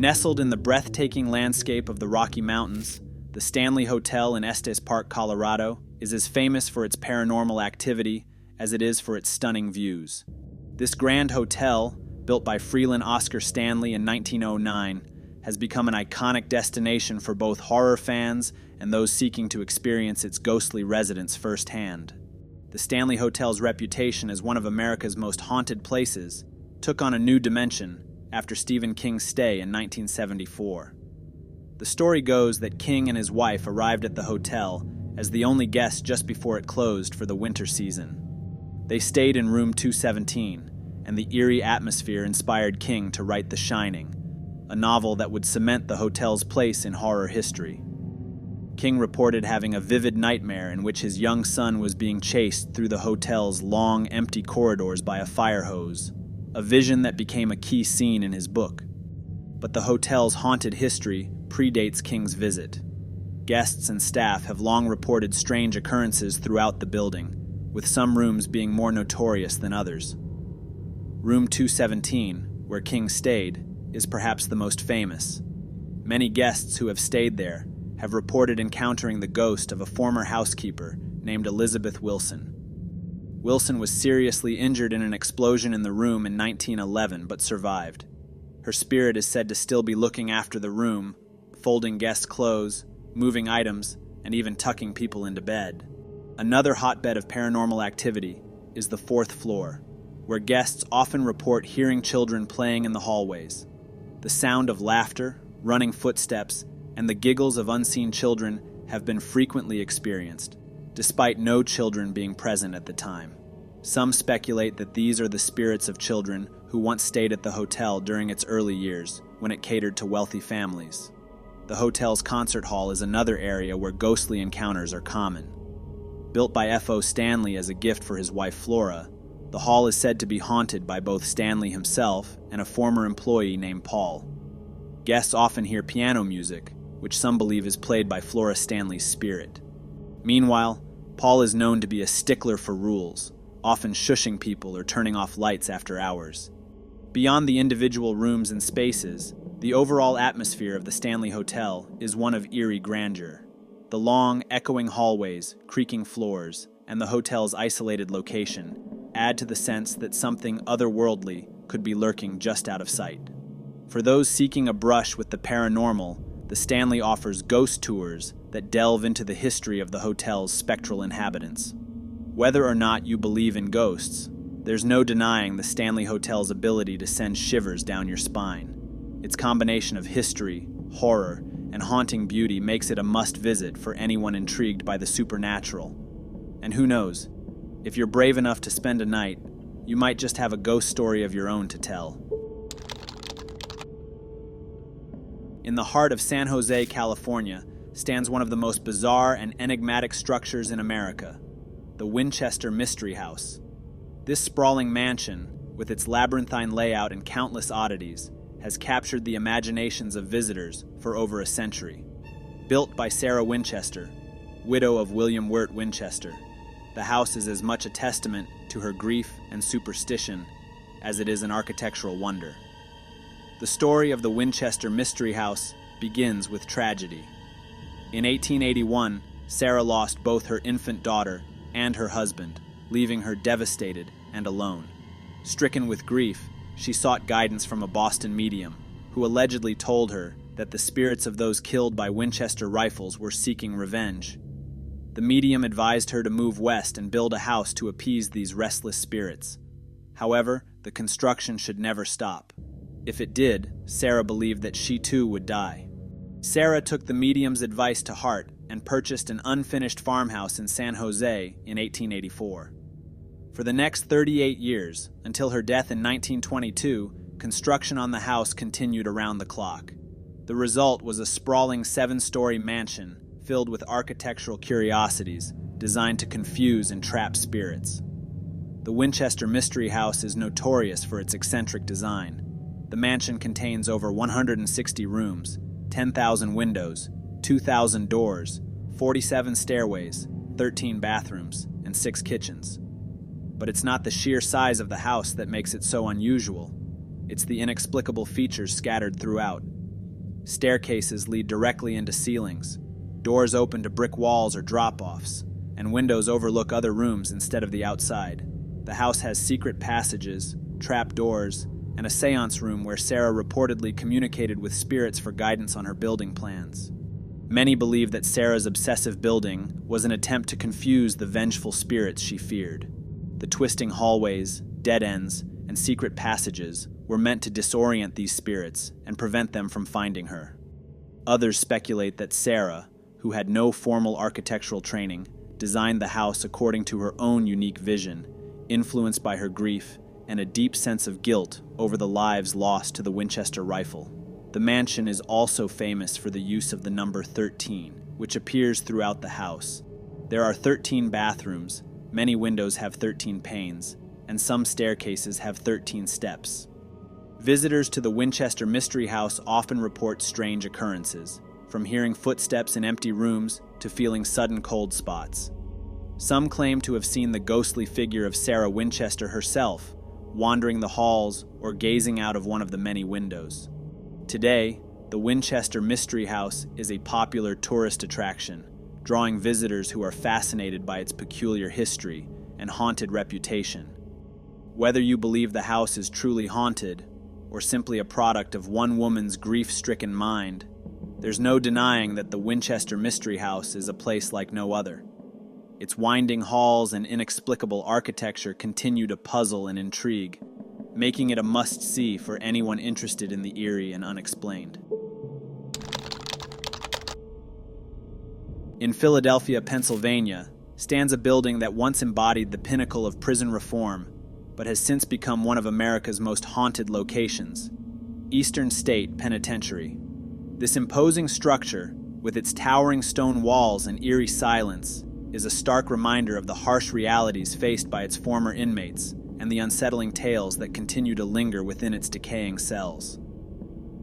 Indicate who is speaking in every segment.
Speaker 1: Nestled in the breathtaking landscape of the Rocky Mountains, the Stanley Hotel in Estes Park, Colorado, is as famous for its paranormal activity as it is for its stunning views. This grand hotel, built by Freeland Oscar Stanley in 1909, has become an iconic destination for both horror fans and those seeking to experience its ghostly residents firsthand. The Stanley Hotel's reputation as one of America's most haunted places took on a new dimension after Stephen King's stay in 1974. The story goes that King and his wife arrived at the hotel as the only guest just before it closed for the winter season. They stayed in room 217, and the eerie atmosphere inspired King to write The Shining, a novel that would cement the hotel's place in horror history. King reported having a vivid nightmare in which his young son was being chased through the hotel's long, empty corridors by a fire hose, a vision that became a key scene in his book. But the hotel's haunted history predates King's visit. Guests and staff have long reported strange occurrences throughout the building, with some rooms being more notorious than others. Room 217, where King stayed, is perhaps the most famous. Many guests who have stayed there have reported encountering the ghost of a former housekeeper named Elizabeth Wilson. Wilson was seriously injured in an explosion in the room in 1911 but survived. Her spirit is said to still be looking after the room, folding guests' clothes, moving items, and even tucking people into bed. Another hotbed of paranormal activity is the fourth floor, where guests often report hearing children playing in the hallways. The sound of laughter, running footsteps, and the giggles of unseen children have been frequently experienced, despite no children being present at the time. Some speculate that these are the spirits of children who once stayed at the hotel during its early years, when it catered to wealthy families. The hotel's concert hall is another area where ghostly encounters are common. Built by F.O. Stanley as a gift for his wife Flora, the hall is said to be haunted by both Stanley himself and a former employee named Paul. Guests often hear piano music, which some believe is played by Flora Stanley's spirit. Meanwhile, Paul is known to be a stickler for rules, often shushing people or turning off lights after hours. Beyond the individual rooms and spaces, the overall atmosphere of the Stanley Hotel is one of eerie grandeur. The long, echoing hallways, creaking floors, and the hotel's isolated location add to the sense that something otherworldly could be lurking just out of sight. For those seeking a brush with the paranormal, the Stanley offers ghost tours that delve into the history of the hotel's spectral inhabitants. Whether or not you believe in ghosts, there's no denying the Stanley Hotel's ability to send shivers down your spine. Its combination of history, horror, and haunting beauty makes it a must-visit for anyone intrigued by the supernatural. And who knows, if you're brave enough to spend a night, you might just have a ghost story of your own to tell. In the heart of San Jose, California, stands one of the most bizarre and enigmatic structures in America, the Winchester Mystery House. This sprawling mansion, with its labyrinthine layout and countless oddities, has captured the imaginations of visitors for over a century. Built by Sarah Winchester, widow of William Wirt Winchester, the house is as much a testament to her grief and superstition as it is an architectural wonder. The story of the Winchester Mystery House begins with tragedy. In 1881, Sarah lost both her infant daughter and her husband, leaving her devastated and alone. Stricken with grief, she sought guidance from a Boston medium, who allegedly told her that the spirits of those killed by Winchester rifles were seeking revenge. The medium advised her to move west and build a house to appease these restless spirits. However, the construction should never stop. If it did, Sarah believed that she too would die. Sarah took the medium's advice to heart and purchased an unfinished farmhouse in San Jose in 1884. For the next 38 years, until her death in 1922, construction on the house continued around the clock. The result was a sprawling 7-story mansion filled with architectural curiosities designed to confuse and trap spirits. The Winchester Mystery House is notorious for its eccentric design. The mansion contains over 160 rooms, 10,000 windows, 2,000 doors, 47 stairways, 13 bathrooms, and 6 kitchens. But it's not the sheer size of the house that makes it so unusual. It's the inexplicable features scattered throughout. Staircases lead directly into ceilings, doors open to brick walls or drop-offs, and windows overlook other rooms instead of the outside. The house has secret passages, trap doors, and a seance room where Sarah reportedly communicated with spirits for guidance on her building plans. Many believe that Sarah's obsessive building was an attempt to confuse the vengeful spirits she feared. The twisting hallways, dead ends, and secret passages were meant to disorient these spirits and prevent them from finding her. Others speculate that Sarah, who had no formal architectural training, designed the house according to her own unique vision, influenced by her grief and a deep sense of guilt over the lives lost to the Winchester rifle. The mansion is also famous for the use of the number 13, which appears throughout the house. There are 13 bathrooms, many windows have 13 panes, and some staircases have 13 steps. Visitors to the Winchester Mystery House often report strange occurrences, from hearing footsteps in empty rooms to feeling sudden cold spots. Some claim to have seen the ghostly figure of Sarah Winchester herself, wandering the halls or gazing out of one of the many windows. Today, the Winchester Mystery House is a popular tourist attraction, drawing visitors who are fascinated by its peculiar history and haunted reputation. Whether you believe the house is truly haunted, or simply a product of one woman's grief-stricken mind, there's no denying that the Winchester Mystery House is a place like no other. Its winding halls and inexplicable architecture continue to puzzle and intrigue, making it a must-see for anyone interested in the eerie and unexplained. In Philadelphia, Pennsylvania, stands a building that once embodied the pinnacle of prison reform, but has since become one of America's most haunted locations, Eastern State Penitentiary. This imposing structure, with its towering stone walls and eerie silence, is a stark reminder of the harsh realities faced by its former inmates and the unsettling tales that continue to linger within its decaying cells.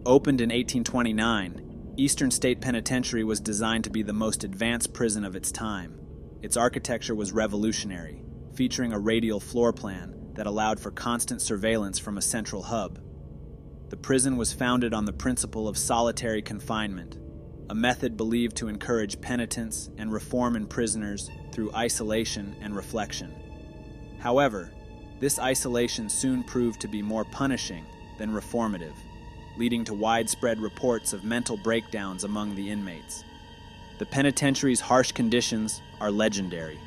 Speaker 1: Opened in 1829, Eastern State Penitentiary was designed to be the most advanced prison of its time. Its architecture was revolutionary, featuring a radial floor plan that allowed for constant surveillance from a central hub. The prison was founded on the principle of solitary confinement, a method believed to encourage penitence and reform in prisoners through isolation and reflection. However, this isolation soon proved to be more punishing than reformative, leading to widespread reports of mental breakdowns among the inmates. The penitentiary's harsh conditions are legendary.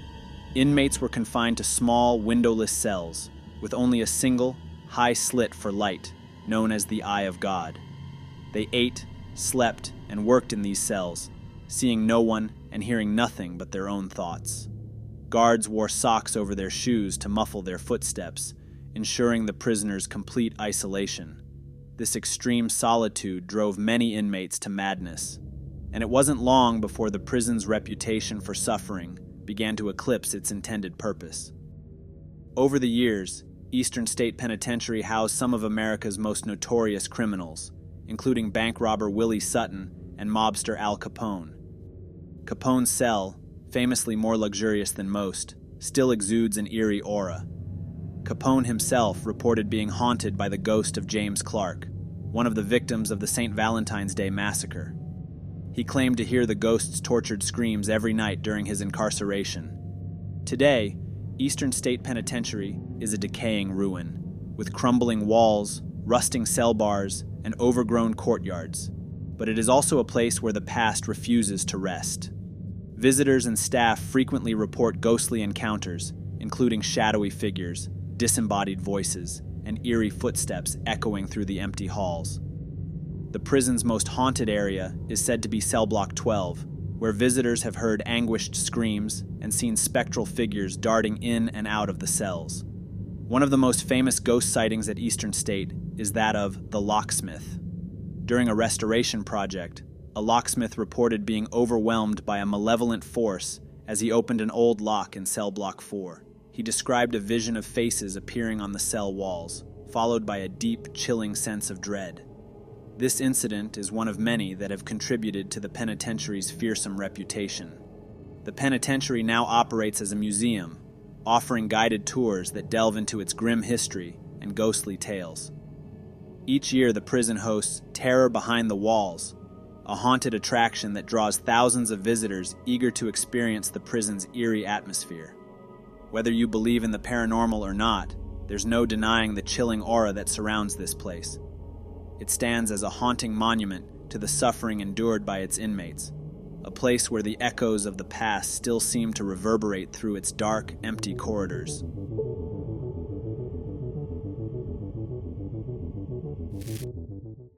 Speaker 1: Inmates were confined to small, windowless cells, with only a single, high slit for light, known as the Eye of God. They ate, slept, and worked in these cells, seeing no one and hearing nothing but their own thoughts. Guards wore socks over their shoes to muffle their footsteps, ensuring the prisoners' complete isolation. This extreme solitude drove many inmates to madness, and it wasn't long before the prison's reputation for suffering began to eclipse its intended purpose. Over the years, Eastern State Penitentiary housed some of America's most notorious criminals, including bank robber Willie Sutton and mobster Al Capone. Capone's cell, famously more luxurious than most, still exudes an eerie aura. Capone himself reported being haunted by the ghost of James Clark, one of the victims of the St. Valentine's Day massacre. He claimed to hear the ghost's tortured screams every night during his incarceration. Today, Eastern State Penitentiary is a decaying ruin, with crumbling walls, rusting cell bars, and overgrown courtyards. But it is also a place where the past refuses to rest. Visitors and staff frequently report ghostly encounters, including shadowy figures, disembodied voices, and eerie footsteps echoing through the empty halls. The prison's most haunted area is said to be Cell Block 12, where visitors have heard anguished screams and seen spectral figures darting in and out of the cells. One of the most famous ghost sightings at Eastern State is that of the locksmith. During a restoration project, a locksmith reported being overwhelmed by a malevolent force as he opened an old lock in Cell Block 4. He described a vision of faces appearing on the cell walls, followed by a deep, chilling sense of dread. This incident is one of many that have contributed to the penitentiary's fearsome reputation. The penitentiary now operates as a museum, offering guided tours that delve into its grim history and ghostly tales. Each year, the prison hosts Terror Behind the Walls, a haunted attraction that draws thousands of visitors eager to experience the prison's eerie atmosphere. Whether you believe in the paranormal or not, there's no denying the chilling aura that surrounds this place. It stands as a haunting monument to the suffering endured by its inmates, a place where the echoes of the past still seem to reverberate through its dark, empty corridors.